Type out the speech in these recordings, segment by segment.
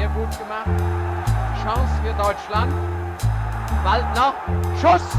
Sehr gut gemacht. Chance für Deutschland. Waldner. Schuss.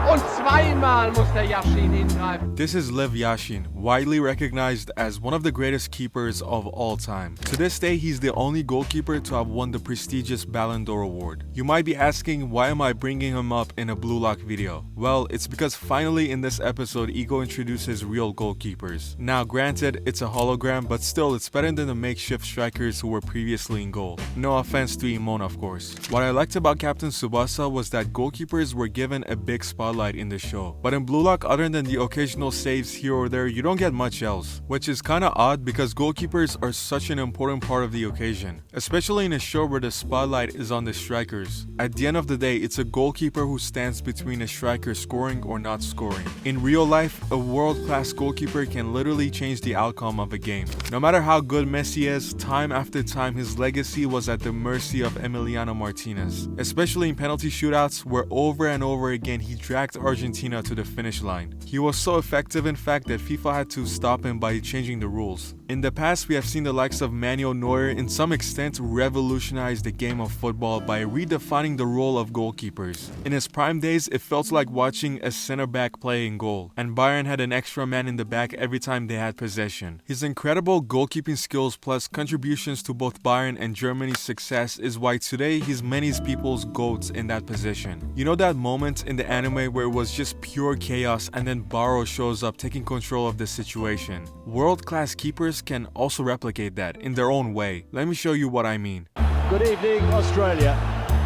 Und zweimal muss der Yashin hingreifen. This is Lev Yashin, widely recognized as one of the greatest keepers of all time. To this day, he's the only goalkeeper to have won the prestigious Ballon d'Or award. You might be asking, why am I bringing him up in a Blue Lock video? Well, it's because finally in this episode, Ego introduces real goalkeepers. Now, granted, it's a hologram, but still, it's better than the makeshift strikers who were previously in goal. No offense to Imon, of course. What I liked about Captain Tsubasa was that goalkeepers were given a big spotlight in the show. But in Blue Lock, other than the occasional saves here or there, you don't get much else. Which is kinda odd because goalkeepers are such an important part of the occasion. Especially in a show where the spotlight is on the strikers. At the end of the day, it's a goalkeeper who stands between a striker scoring or not scoring. In real life, a world-class goalkeeper can literally change the outcome of a game. No matter how good Messi is, time after time his legacy was at the mercy of Emiliano Martinez. Especially in penalty shootouts where over and over again he dragged Argentina to the finish line. He was so effective in fact that FIFA had to stop him by changing the rules. In the past, we have seen the likes of Manuel Neuer in some extent revolutionize the game of football by redefining the role of goalkeepers. In his prime days, it felt like watching a center back play in goal, and Bayern had an extra man in the back every time they had possession. His incredible goalkeeping skills plus contributions to both Bayern and Germany's success is why today he's many people's GOAT in that position. You know that moment in the anime where it was just pure chaos and then Barrow shows up taking control of the situation? World-class keepers can also replicate that in their own way. Let me show you what I mean. Good evening, Australia.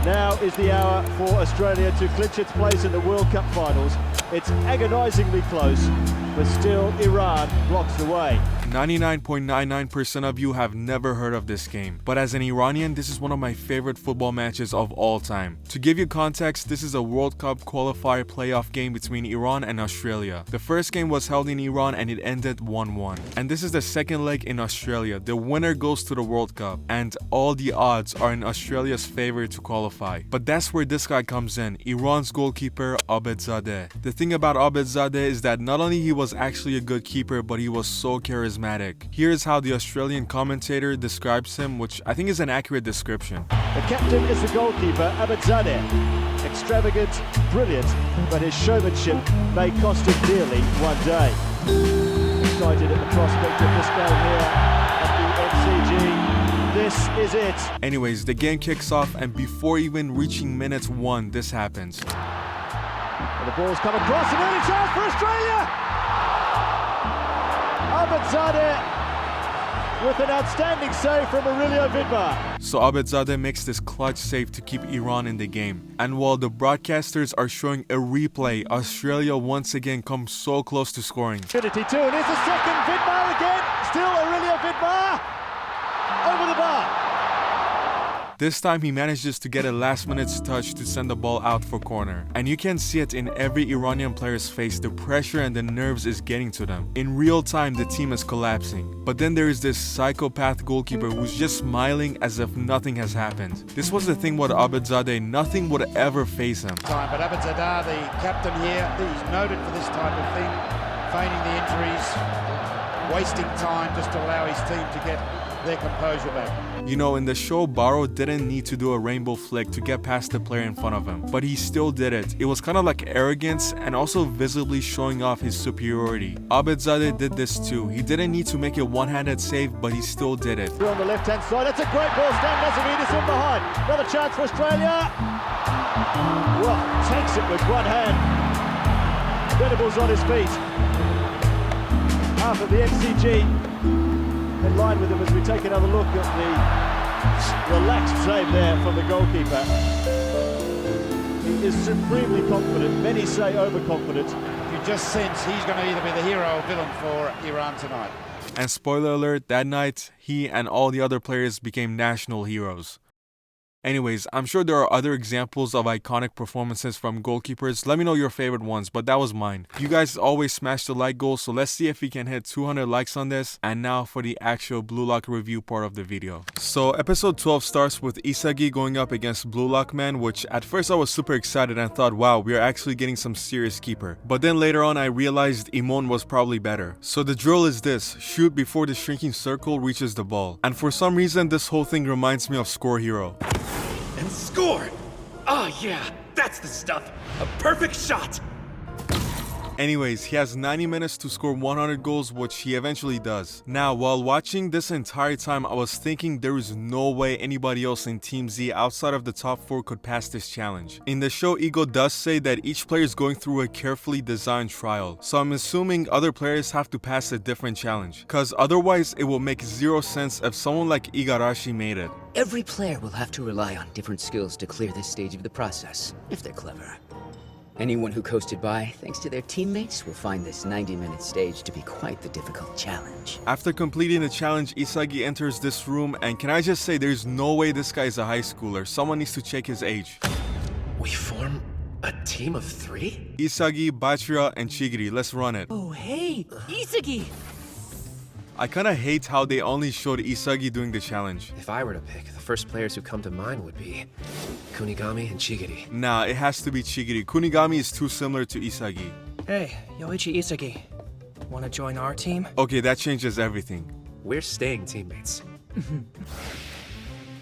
Now is the hour for Australia to clinch its place in the World Cup finals. It's agonisingly close, but still Iran blocks the way. 99.99% of you have never heard of this game, but as an Iranian, this is one of my favorite football matches of all time. To give you context, this is a World Cup qualifier playoff game between Iran and Australia. The first game was held in Iran and it ended 1-1. And this is the second leg in Australia. The winner goes to the World Cup, and all the odds are in Australia's favor to qualify. But that's where this guy comes in, Iran's goalkeeper Abedzadeh. The thing about Abedzadeh is that not only he was actually a good keeper, but he was so charismatic. Here's how the Australian commentator describes him, which I think is an accurate description. The captain is the goalkeeper, Abedzadeh. Extravagant, brilliant, but his showmanship may cost him dearly one day. Excited at the prospect of this game here at the MCG. This is it. Anyways, the game kicks off, and before even reaching minute 1, this happens. And the ball's come across, an early chance for Australia! Abedzadeh with an outstanding save from Aurelio Vidmar. So Abedzadeh makes this clutch save to keep Iran in the game. And while the broadcasters are showing a replay, Australia once again comes so close to scoring. Trinity 2, and here's the second, Vidmar again, still Aurelio Vidmar, over the bar. This time he manages to get a last-minute touch to send the ball out for corner. And you can see it in every Iranian player's face, the pressure and the nerves is getting to them. In real time, the team is collapsing. But then there is this psychopath goalkeeper who's just smiling as if nothing has happened. This was the thing with Abedzadeh, nothing would ever face him. But Abedzadeh, the captain here, he's noted for this type of thing, feigning the injuries, wasting time just to allow his team to get their composure back. You know, in the show, Barrow didn't need to do a rainbow flick to get past the player in front of him, but he still did it. It was kind of like arrogance and also visibly showing off his superiority. Abedzadeh did this too. He didn't need to make a one-handed save, but he still did it. On the left-hand side, that's a great ball, Stan Nazaridis in behind. Another chance for Australia. Well, takes it with one hand. Venables on his feet. Half of the MCG in line with him as we take another look at the relaxed save there from the goalkeeper. He is supremely confident, many say overconfident. You just sense he's going to either be the hero or villain for Iran tonight. And spoiler alert, that night, he and all the other players became national heroes. Anyways, I'm sure there are other examples of iconic performances from goalkeepers. Let me know your favorite ones, but that was mine. You guys always smash the like goal, so let's see if we can hit 200 likes on this. And now for the actual Blue Lock review part of the video. So episode 12 starts with Isagi going up against Blue Lock Man, which at first I was super excited and thought, wow, we are actually getting some serious keeper. But then later on I realized Imon was probably better. So the drill is this: shoot before the shrinking circle reaches the ball. And for some reason this whole thing reminds me of Score Hero. And score! Oh yeah, that's the stuff! A perfect shot! Anyways, he has 90 minutes to score 100 goals, which he eventually does. Now, while watching this entire time, I was thinking there is no way anybody else in Team Z outside of the top 4 could pass this challenge. In the show, Ego does say that each player is going through a carefully designed trial, so I'm assuming other players have to pass a different challenge, cause otherwise it will make zero sense if someone like Igarashi made it. Every player will have to rely on different skills to clear this stage of the process, if they're clever. Anyone who coasted by, thanks to their teammates, will find this 90-minute stage to be quite the difficult challenge. After completing the challenge, Isagi enters this room, and can I just say there's no way this guy is a high schooler. Someone needs to check his age. We form a team of 3? Isagi, Bachira, and Chigiri, let's run it. Oh, hey, Isagi! I kinda hate how they only showed Isagi doing the challenge. If I were to pick, the first players who come to mind would be Kunigami and Chigiri. Nah, it has to be Chigiri. Kunigami is too similar to Isagi. Hey, Yoichi Isagi. Wanna join our team? Okay, that changes everything. We're staying teammates.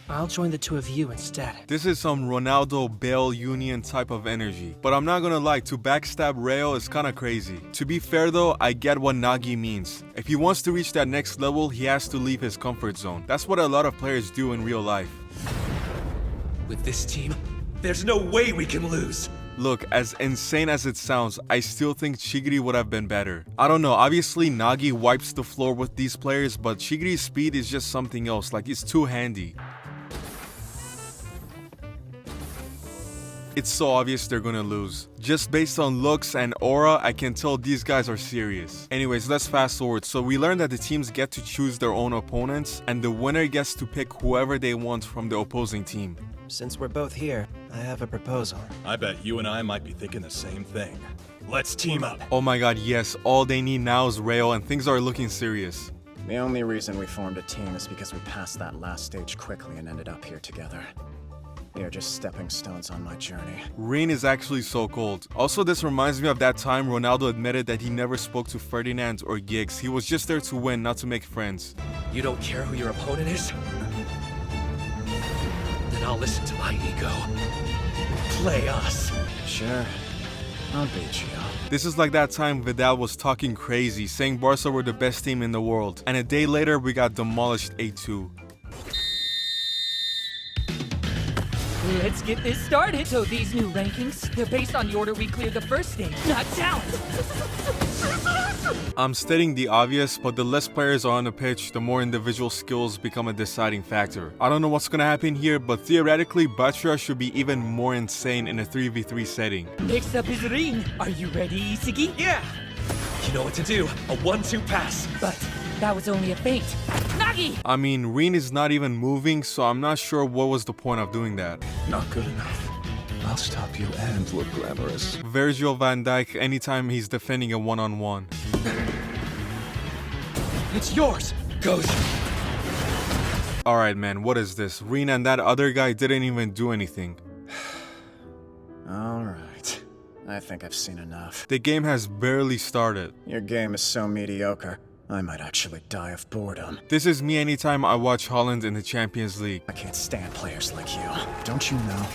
I'll join the two of you instead. This is some Ronaldo Bale Union type of energy. But I'm not gonna lie, to backstab Rayo is kinda crazy. To be fair though, I get what Nagi means. If he wants to reach that next level, he has to leave his comfort zone. That's what a lot of players do in real life. With this team, there's no way we can lose. Look, as insane as it sounds, I still think Chigiri would have been better. I don't know, obviously Nagi wipes the floor with these players, but Chigiri's speed is just something else, like it's too handy. It's so obvious they're gonna lose. Just based on looks and aura, I can tell these guys are serious. Anyways, let's fast forward. So we learned that the teams get to choose their own opponents, and the winner gets to pick whoever they want from the opposing team. Since we're both here, I have a proposal. I bet you and I might be thinking the same thing. Let's team up. Oh my god, yes, all they need now is Rayo, and things are looking serious. The only reason we formed a team is because we passed that last stage quickly and ended up here together. They're just stepping stones on my journey. Rain is actually so cold. Also, this reminds me of that time Ronaldo admitted that he never spoke to Ferdinand or Giggs. He was just there to win, not to make friends. You don't care who your opponent is? Then I'll listen to my ego. Play us. Sure, I'll beat you. This is like that time Vidal was talking crazy, saying Barca were the best team in the world. And a day later, we got demolished 8-2. Let's get this started. So these new rankings, they're based on the order we cleared the first stage, not talent. I'm stating the obvious, but the less players are on the pitch, the more individual skills become a deciding factor. I don't know what's gonna happen here, but theoretically, Bachira should be even more insane in a 3v3 setting. Next up is Rin. Are you ready, Isagi? Yeah! You know what to do. A 1-2 pass. But that was only a feint. Nagi! I mean, Rin is not even moving, so I'm not sure what was the point of doing that. Not good enough. I'll stop you and look glamorous. Virgil van Dijk anytime he's defending a one-on-one. It's yours. Goes. Alright man, what is this? Rin and that other guy didn't even do anything. Alright, I think I've seen enough. The game has barely started. Your game is so mediocre, I might actually die of boredom. This is me anytime I watch Holland in the Champions League. I can't stand players like you. Don't you know?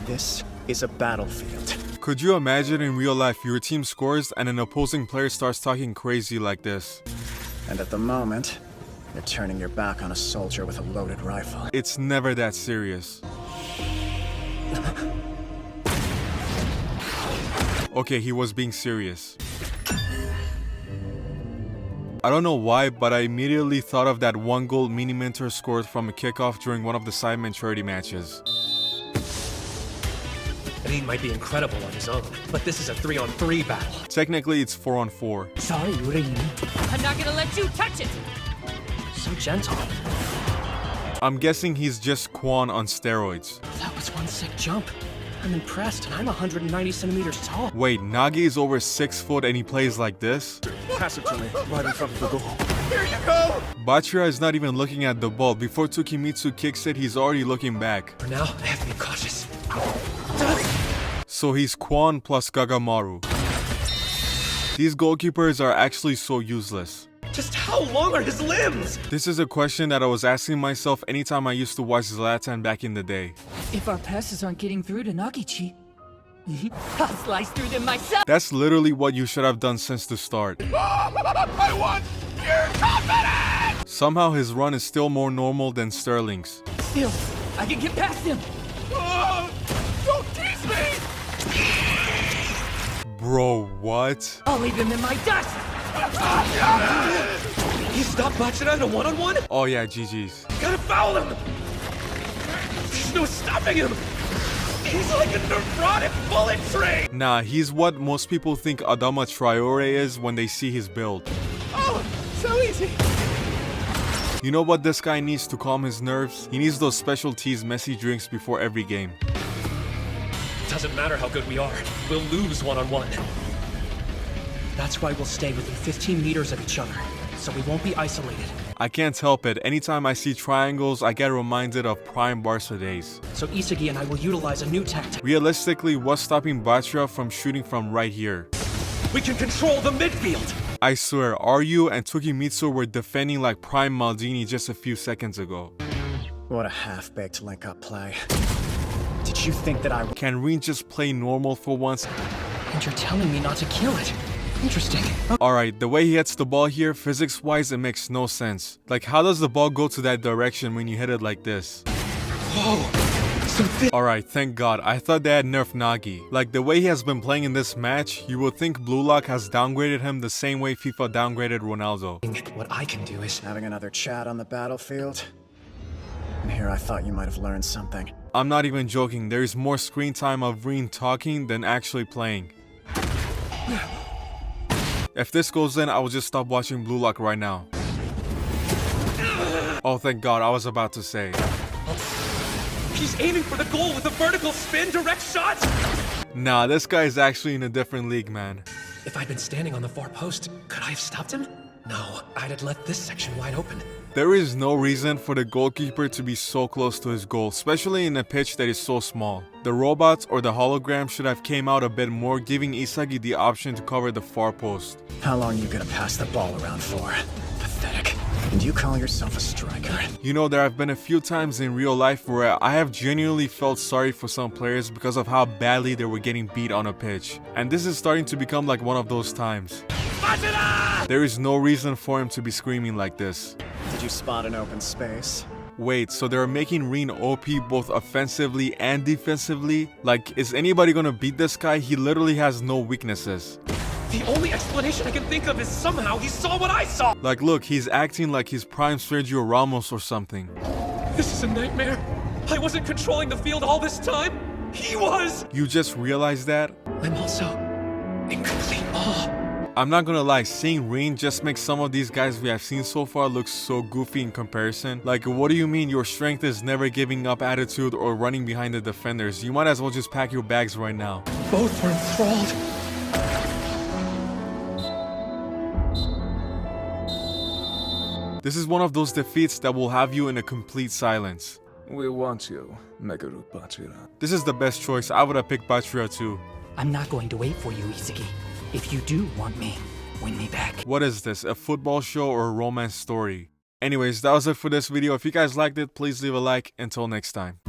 This is a battlefield. Could you imagine in real life your team scores and an opposing player starts talking crazy like this? And at the moment, you're turning your back on a soldier with a loaded rifle. It's never that serious. Okay, he was being serious. I don't know why, but I immediately thought of that one goal Mini Minter scored from a kickoff during one of the Sidemen charity matches. Rin might be incredible on his own, but this is a 3-on-3 battle. Technically, it's 4-on-4. Sorry, Rin. I'm not gonna let you touch it! So gentle. I'm guessing he's just Kwon on steroids. That was one sick jump. I'm impressed, and I'm 190 centimeters tall. Wait, Nagi is over 6 foot and he plays like this? Pass it to me, right in front of the goal. Here you go! Bachira is not even looking at the ball. Before Tsukimitsu kicks it, he's already looking back. For now, I have to be cautious. So he's Kwon plus Gagamaru. These goalkeepers are actually so useless. Just how long are his limbs? This is a question that I was asking myself anytime I used to watch Zlatan back in the day. If our passes aren't getting through to Nagichi, I'll slice through them myself. That's literally what you should have done since the start. I want your confidence! Somehow his run is still more normal than Sterling's. Still, I can get past him. Don't tease me! Bro, what? I'll leave him in my dust. He stopped Bachira in a one-on-one? Oh yeah, GG's. Gotta foul him! There's no stopping him! He's like a neurotic bullet train! Nah, he's what most people think Adama Traore is when they see his build. Oh, so easy! You know what this guy needs to calm his nerves? He needs those special teas Messi drinks before every game. Doesn't matter how good we are, we'll lose one-on-one. That's why we'll stay within 15 meters of each other, so we won't be isolated. I can't help it. Anytime I see triangles, I get reminded of prime Barca days. So Isagi and I will utilize a new tactic. Realistically, what's stopping Bachira from shooting from right here? We can control the midfield! I swear, Ryu and Tsukimitsu were defending like prime Maldini just a few seconds ago. What a half-baked link-up play. Did you think that I... Can Rin just play normal for once? And you're telling me not to kill it. Interesting. Alright, the way he hits the ball here, physics-wise, it makes no sense. Like, how does the ball go to that direction when you hit it like this? Alright, thank God. I thought they had nerfed Nagi. Like, the way he has been playing in this match, you would think Blue Lock has downgraded him the same way FIFA downgraded Ronaldo. What I can do is... Having another chat on the battlefield? And here I thought you might have learned something. I'm not even joking, there is more screen time of Rin talking than actually playing. If this goes in, I will just stop watching Blue Lock right now. Oh, thank God, I was about to say. He's aiming for the goal with a vertical spin direct shot! Nah, this guy is actually in a different league, man. If I'd been standing on the far post, could I have stopped him? No, I'd have left this section wide open. There is no reason for the goalkeeper to be so close to his goal, especially in a pitch that is so small. The robots or the hologram should have came out a bit more, giving Isagi the option to cover the far post. How long are you gonna pass the ball around for? Pathetic. And you call yourself a striker? You know, there have been a few times in real life where I have genuinely felt sorry for some players because of how badly they were getting beat on a pitch. And this is starting to become like one of those times. There is no reason for him to be screaming like this. Did you spot an open space? Wait, so they're making Rin OP both offensively and defensively? Like, is anybody gonna beat this guy? He literally has no weaknesses. The only explanation I can think of is somehow he saw what I saw! Like, look, he's acting like he's prime Sergio Ramos or something. This is a nightmare. I wasn't controlling the field all this time. He was! You just realized that? I'm also in complete awe. I'm not gonna lie, seeing Rin just makes some of these guys we have seen so far look so goofy in comparison. Like, what do you mean your strength is never giving up attitude or running behind the defenders? You might as well just pack your bags right now. Both were enthralled. This is one of those defeats that will have you in a complete silence. We want you, Meguru Bachira. This is the best choice. I would have picked Bachira too. I'm not going to wait for you, Isagi. If you do want me, win me back. What is this, a football show or a romance story? Anyways, that was it for this video. If you guys liked it, please leave a like. Until next time.